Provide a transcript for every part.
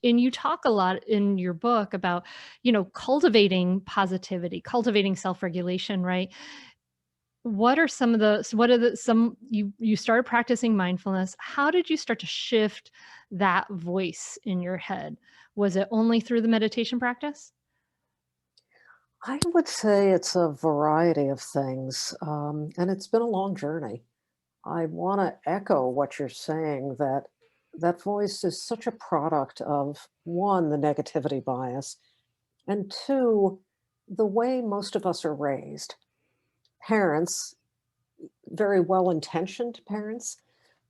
And you talk a lot in your book about, cultivating positivity, cultivating self-regulation, right? What are some of the what are the some you started practicing mindfulness. How did you start to shift that voice in your head? Was it only through the meditation practice? I would say it's a variety of things, and it's been a long journey. I want to echo what you're saying that that voice is such a product of one, the negativity bias, and two, the way most of us are raised. Parents, very well intentioned parents,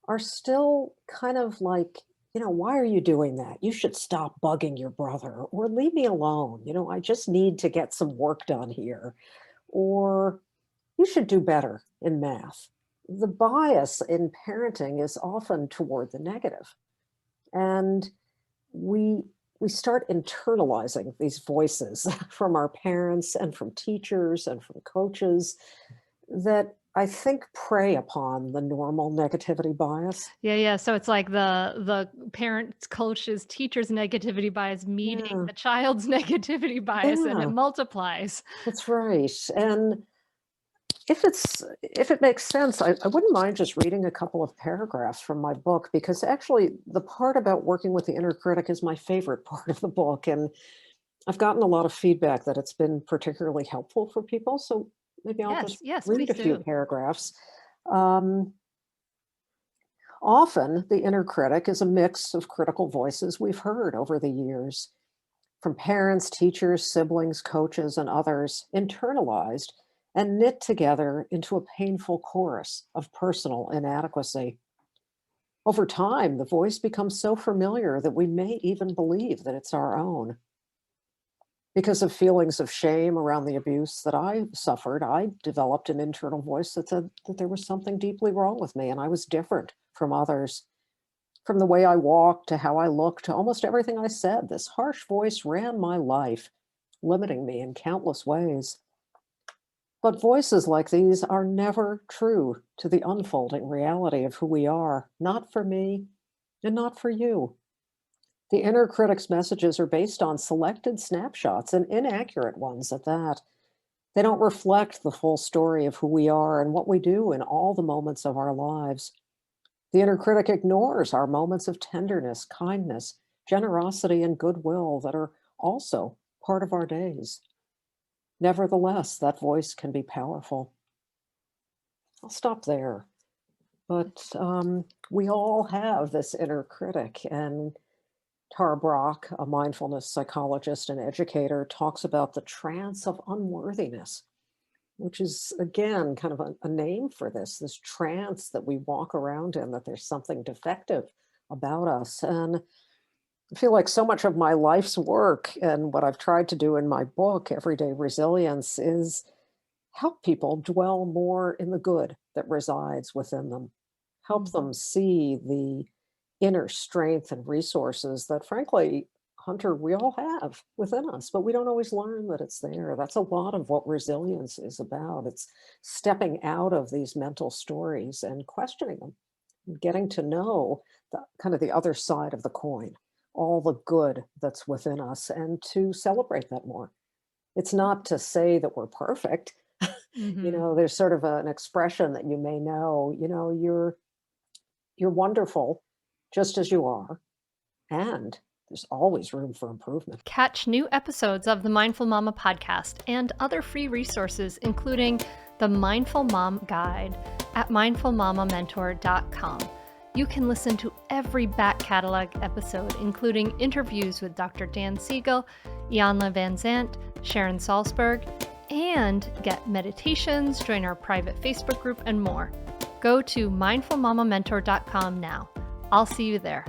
are still kind of like, why are you doing that? You should stop bugging your brother or leave me alone. I just need to get some work done here. Or you should do better in math. The bias in parenting is often toward the negative, and we we start internalizing these voices from our parents and from teachers and from coaches that I think prey upon the normal negativity bias. Yeah, yeah. So it's like the parents, coaches, teachers' negativity bias meeting Yeah, the child's negativity bias, and it yeah, multiplies. that's right. And if it makes sense, I wouldn't mind just reading a couple of paragraphs from my book because actually the part about working with the inner critic is my favorite part of the book. And I've gotten a lot of feedback that it's been particularly helpful for people. So maybe I'll just Yes, yes, read please a few do. paragraphs. Um, Often, the inner critic is a mix of critical voices we've heard over the years from parents, teachers, siblings, coaches, and others, internalized and knit together into a painful chorus of personal inadequacy. Over time, the voice becomes so familiar that we may even believe that it's our own. Because of feelings of shame around the abuse that I suffered, I developed an internal voice that said that there was something deeply wrong with me and I was different from others. From the way I walked to how I looked to almost everything I said, this harsh voice ran my life, limiting me in countless ways. But voices like these are never true to the unfolding reality of who we are, not for me and not for you. The inner critic's messages are based on selected snapshots and inaccurate ones at that. They don't reflect the full story of who we are and what we do in all the moments of our lives. The inner critic ignores our moments of tenderness, kindness, generosity, and goodwill that are also part of our days. Nevertheless, that voice can be powerful. I'll stop there. But we all have this inner critic, and Tara Brach, a mindfulness psychologist and educator, talks about the trance of unworthiness, which is, again, kind of a name for this trance that we walk around in, that there's something defective about us. And I feel like so much of my life's work and what I've tried to do in my book, Everyday Resilience, is help people dwell more in the good that resides within them, help Mhm. them see the inner strength and resources that, frankly, Hunter, we all have within us, but we don't always learn that it's there. That's a lot of what resilience is about. It's stepping out of these mental stories and questioning them, and getting to know the kind of the other side of the coin, all the good that's within us, and to celebrate that more. It's not to say that we're perfect. Mhm. There's sort of an expression that you may know, you're wonderful just as you are, and there's always room for improvement. Catch new episodes of the Mindful Mama podcast and other free resources, including the Mindful Mom Guide at mindfulmamamentor.com. You can listen to every back catalog episode, including interviews with Dr. Dan Siegel, Janla Van Zant, Sharon Salzberg, and get meditations, join our private Facebook group, and more. Go to mindfulmamamentor.com now. I'll see you there.